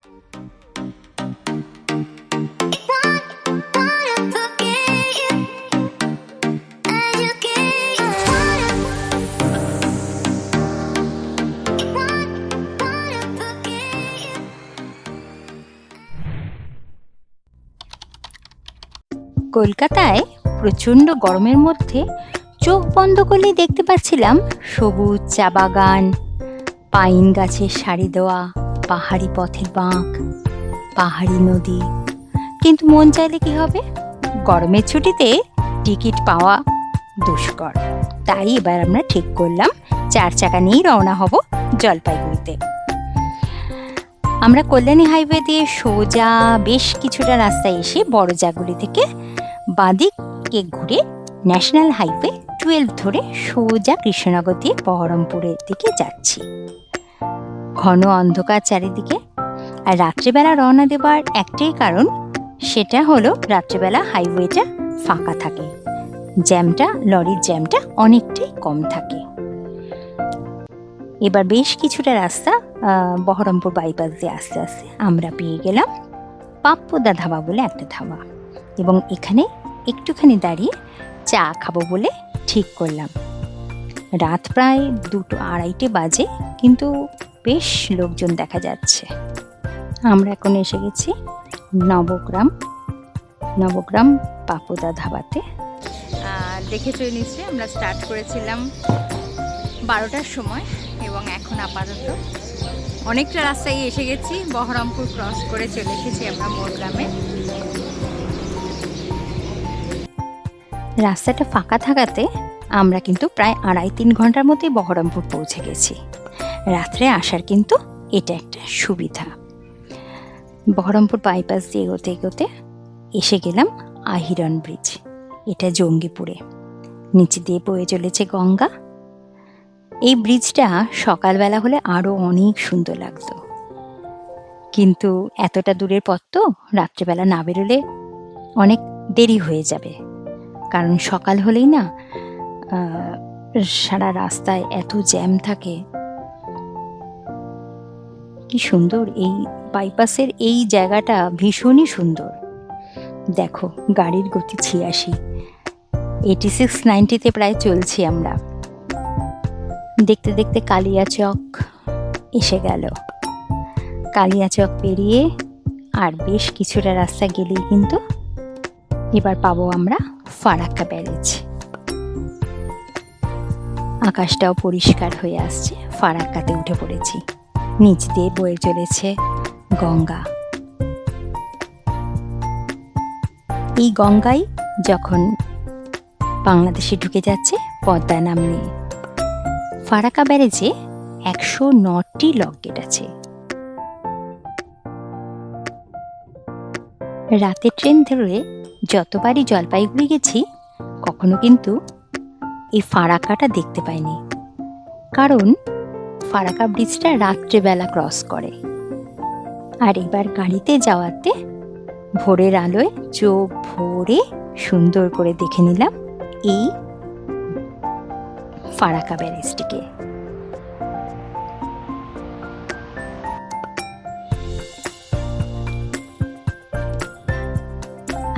কলকাতায় প্রচণ্ড গরমের মধ্যে চোখ বন্ধ করলেই দেখতে পাচ্ছিলাম সবুজ চা বাগান, পাইন গাছের সারি দেওয়া পাহাড়ি পথের বাঁক, পাহাড়ি নদী। কিন্তু মন চাইলে কি হবে, গরমের ছুটিতে টিকিট পাওয়া দুষ্কর। তাই এবার আমরা ঠিক করলাম 4 চাকা নিয়েই রওনা হব জলপাইগুড়িতে। আমরা কল্যাণী হাইওয়ে দিয়ে সোজা বেশ কিছুটা রাস্তায় এসে বড়জাগুলি থেকে বাঁদিকে ঘুরে ন্যাশনাল হাইওয়ে 12 ধরে সোজা কৃষ্ণনগর দিয়ে বহরমপুরের দিকে যাচ্ছি। ঘন অন্ধকার চারিদিকে, আর রাত্রেবেলা রওনা দেবার একটাই কারণ, সেটা হলো রাত্রেবেলা হাইওয়েটা ফাঁকা থাকে, লরির জ্যামটা অনেকটাই কম থাকে। এবার বেশ কিছুটা রাস্তা বহরমপুর বাইপাস দিয়ে আস্তে আস্তে আমরা পেয়ে গেলাম পাপ্পুদা ধাবা বলে একটা ধাবা, এবং এখানে একটুখানি দাঁড়িয়ে চা খাবো বলে ঠিক করলাম। রাত প্রায় 2-2:30 বাজে, কিন্তু বেশ লোকজন দেখা যাচ্ছে। আমরা এখন এসে গেছি নবগ্রাম পাপ্পুদা ধাবাতে। দেখেছো নিশ্চয়ই আমরা স্টার্ট করেছিলাম 12টার সময়, এবং এখন আপাতত অনেকটা রাস্তায় এসে গেছি। বহরমপুর ক্রস করে চলে এসেছি আমরা মোরগ্রামে। রাস্তাটা ফাঁকা থাকাতে আমরা কিন্তু প্রায় 2.5-3 ঘন্টার মধ্যে বহরমপুর পৌঁছে গেছি। রাত্রে আসার কিন্তু এটা একটা সুবিধা। বহরমপুর বাইপাস দিয়ে এগোতে এগোতে এসে গেলাম আহিরন ব্রিজ। এটা জঙ্গিপুরে, নিচে দিয়ে বয়ে চলেছে গঙ্গা। এই ব্রিজটা সকালবেলা হলে আরো অনেক সুন্দর লাগতো, কিন্তু এতটা দূরের পথ তো রাত্রেবেলা না বেরোলে অনেক দেরি হয়ে যাবে, কারণ সকাল হলেই না সারা রাস্তায় এত জ্যাম থাকে। কি সুন্দর এই বাইপাসের এই জায়গাটা, ভীষণই সুন্দর। দেখো গাড়ির গতি 86, 86-90-তে প্রায় চলছি আমরা। দেখতে দেখতে কালিয়াচক এসে গেল। কালিয়াচক পেরিয়ে আর বেশ কিছুটা রাস্তা গেলেই কিন্তু এবার পাবো আমরা ফারাক্কা ব্যারেজ। আকাশটাও পরিষ্কার হয়ে আসছে, ফারাক্কাতে উঠে পড়েছি। নিচ দিয়ে বয়ে চলেছে গঙ্গা। এই গঙ্গাই যখন বাংলাদেশে ঢুকে যাচ্ছে পদ্মা নাম নিয়ে। ফারাক্কা ব্যারেজে 109টি লক গেট আছে। রাতে ট্রেন ধরে যতবারই জলপাইগুড়ি গেছি, কখনো কিন্তু এই ফারাক্কাটা দেখতে পাইনি, কারণ ফারাক্কা ব্রিজটা রাত্রেবেলা ক্রস করে। আর এবার গাড়িতে যাওয়াতে ভোরের আলোয় চোখ ভরে সুন্দর করে দেখে নিলাম এই ফারাক্কা ব্যারেজটিকে।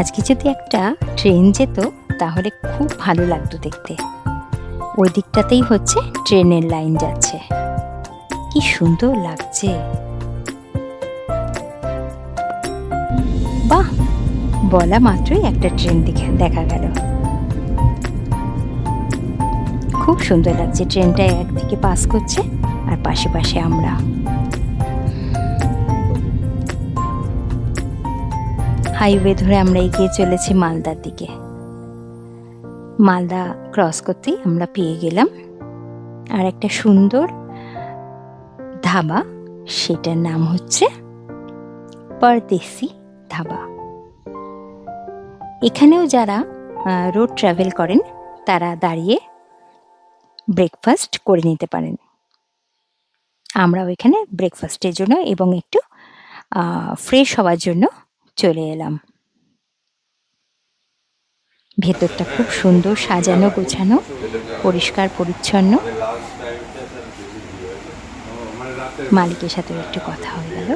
আজকে যদি একটা ট্রেন যেত তাহলে খুব ভালো লাগতো দেখতে। ওই দিকটাতেই হচ্ছে ট্রেনের লাইন যাচ্ছে, কি সুন্দর লাগছে। বাহ, বলা মাত্রই একটা ট্রেন দেখা গেল। খুব সুন্দর লাগছে, ট্রেনটা একদিকে পাস করছে আর পাশে পাশে আমরা। হাইওয়ে ধরে আমরা এগিয়ে চলেছি মালদার দিকে। মালদা ক্রস করতেই আমরা পেয়ে গেলাম আর একটা সুন্দর ধাবা, সেটার নাম হচ্ছে পরদেশি ধাবা। এখানেও যারা রোড ট্রাভেল করেন তারা দাঁড়িয়ে ব্রেকফাস্ট করে নিতে পারেন। আমরা ওইখানে ব্রেকফাস্টের জন্য এবং একটু ফ্রেশ হওয়ার জন্য চলে এলাম। ভেতরটা খুব সুন্দর সাজানো গোছানো, পরিষ্কার পরিচ্ছন্ন। মালিকের সাথে একটু কথা হয়ে গেল।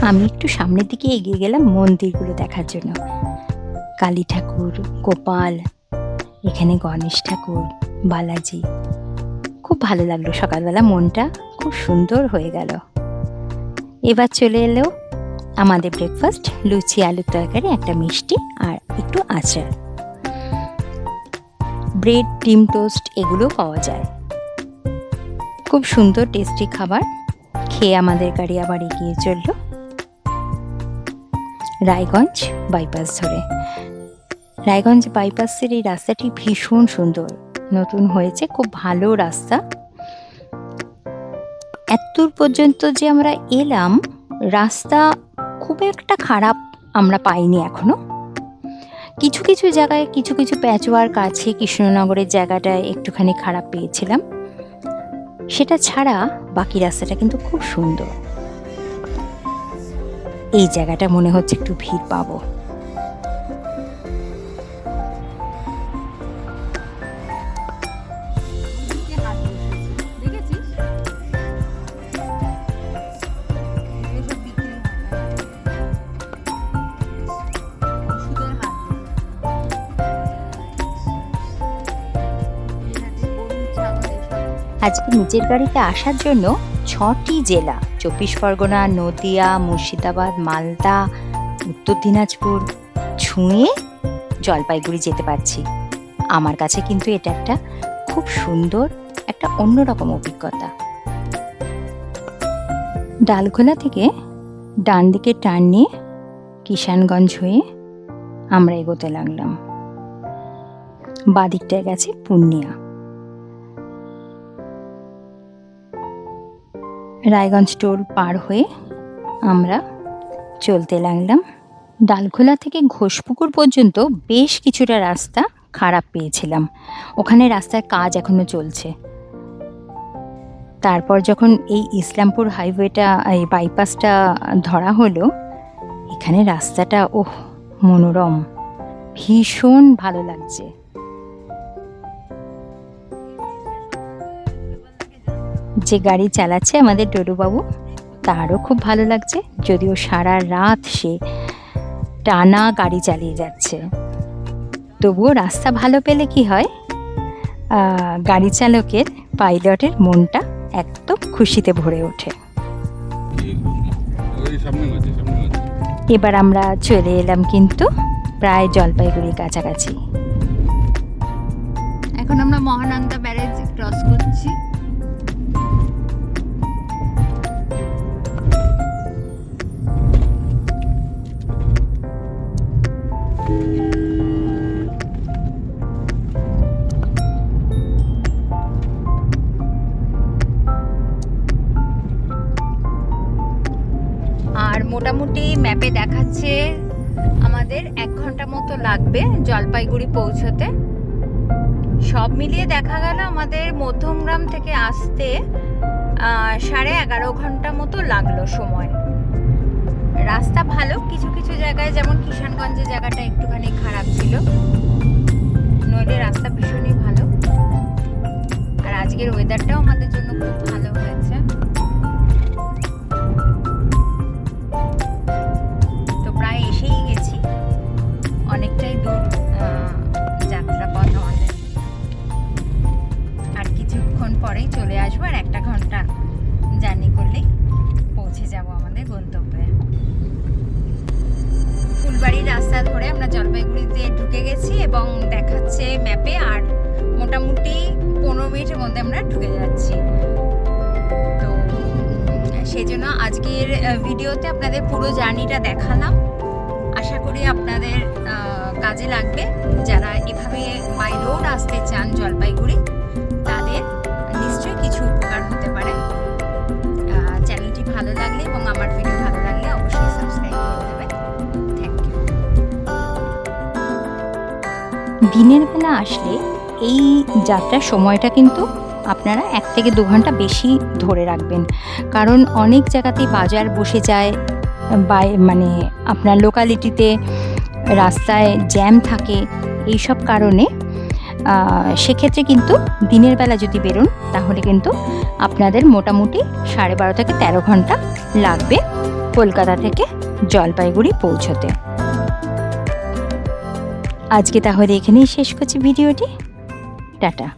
আমি একটু সামনের দিকে এগিয়ে গেলাম মন্দিরগুলো দেখার জন্য। কালী ঠাকুর, গোপাল, এখানে গণেশ ঠাকুর, বালাজি। খুব ভালো লাগলো, সকালবেলা মনটা খুব সুন্দর হয়ে গেল। এবার চলে এলো আমাদের ব্রেকফাস্ট, লুচি, আলুর তরকারি, একটা মিষ্টি আর একটু আচার। ব্রেড, ডিম টোস্ট এগুলো পাওয়া যায়। খুব সুন্দর টেস্টি খাবার খেয়ে আমাদের গাড়ি আবার এগিয়ে চলল রায়গঞ্জ বাইপাস ধরে। রায়গঞ্জ বাইপাসের এই রাস্তাটি ভীষণ সুন্দর, নতুন হয়েছে, খুব ভালো রাস্তা। এতদূর পর্যন্ত যে আমরা এলাম, রাস্তা খুব একটা খারাপ আমরা পাইনি এখনো। কিছু কিছু জায়গায় কিছু কিছু প্যাচওয়ার্ক আছে, কৃষ্ণনগরের জায়গাটায় একটুখানি খারাপ পেয়েছিলাম, সেটা ছাড়া বাকি রাস্তাটা কিন্তু খুব সুন্দর। এই জায়গাটা মনে হচ্ছে একটু ভিড় পাবো। আজকে নিজের গাড়িতে আসার জন্য 6টি জেলা, 24 পরগনা, নদিয়া, মুর্শিদাবাদ, মালদা, উত্তর দিনাজপুর ছুঁয়ে জলপাইগুড়ি যেতে পারছি। আমার কাছে কিন্তু এটা একটা খুব সুন্দর, একটা অন্যরকম অভিজ্ঞতা। ডালখোলা থেকে ডান দিকে টার্ন নিয়ে কিষানগঞ্জ হয়ে আমরা এগোতে লাগলাম। বাদিকটায় গেছে পূর্ণিয়া। রায়গঞ্জ টোল পার হয়ে আমরা চলতে লাগলাম। ডালখোলা থেকে ঘোষপুকুর পর্যন্ত বেশ কিছুটা রাস্তা খারাপ পেয়েছিলাম, ওখানে রাস্তার কাজ এখনো চলছে। তারপর যখন এই ইসলামপুর হাইওয়েটা, এই বাইপাসটা ধরা হলো, এখানে রাস্তাটা ওহ মনোরম, ভীষণ ভালো লাগছে। যে গাড়ি চালাচ্ছে আমাদের ডোডুবাবু, তারও খুব ভালো লাগছে, যদিও সারা রাত সে টানা গাড়ি চালিয়ে যাচ্ছে। তবুও রাস্তা ভালো পেলে কি হয়, গাড়ি চালকের, পাইলটের মনটা একদম খুশিতে ভরে ওঠে। এবার আমরা চলে এলাম কিন্তু প্রায় জলপাইগুড়ির কাছাকাছি। এখন আমরা মহানন্দা ব্যারেজ ক্রস করছি। আর মোটামুটি ম্যাপে দেখাচ্ছে আমাদের 1 ঘন্টা মতো লাগবে জলপাইগুড়ি পৌঁছতে। সব মিলিয়ে দেখা গেল আমাদের মধ্যমগ্রাম থেকে আসতে 11.5 ঘন্টা মতো লাগলো সময়। রাস্তা ভালো, কিছু কিছু জায়গায় যেমন কিষানগঞ্জের জায়গাটা একটুখানি খারাপ ছিল, নইলে রাস্তা ভীষণই ভালো। আর আজকের ওয়েদারটাও আমাদের জন্য খুব ভালো হয়েছে। তো প্রায় এসেই গেছি, অনেকটাই দূর যাত্রা পথ আমাদের। আর কিছুক্ষণ পরেই চলে আসবো, আর 1 ঘন্টা জার্নি করলেই পৌঁছে যাব আমাদের গন্তব্যে। ফুলবাড়ির রাস্তা ধরে আমরা জলপাইগুড়িতে ঢুকে গেছি এবং দেখাচ্ছে ম্যাপে আর মোটামুটি 15 মিনিটের মধ্যে আমরা ঢুকে যাচ্ছি। তো সেই জন্য আজকের ভিডিওতে আপনাদের পুরো জার্নিটা দেখালাম। আশা করি আপনাদের কাজে লাগবে। যারা এভাবে বাই রোড আসতে চান জলপাইগুড়ি, তাদের নিশ্চয়ই কিছু উপকার হতে পারে। চ্যানেলটি ভালো লাগলে এবং আমার ভিডিও ভালো লাগলে অবশ্যই সাবস্ক্রাইব করে দেবেন। Thank you. দিনের বেলা আসলে এই যাত্রার সময়টা কিন্তু আপনারা 1 থেকে 2 ঘন্টা বেশি ধরে রাখবেন, কারণ অনেক জায়গাতেই বাজার বসে যায়, মানে আপনার লোকালিটিতে রাস্তায় জ্যাম থাকে, এইসব কারণে সেক্ষেত্রে কিন্তু দিনের বেলা যদি বেরোন তাহলে কিন্তু আপনাদের মোটামুটি 12.5 থেকে 13 ঘন্টা লাগবে কলকাতা থেকে জলপাইগুড়ি পৌঁছতে। আজকে তাহলে এখানেই শেষ করছি ভিডিওটি। টাটা।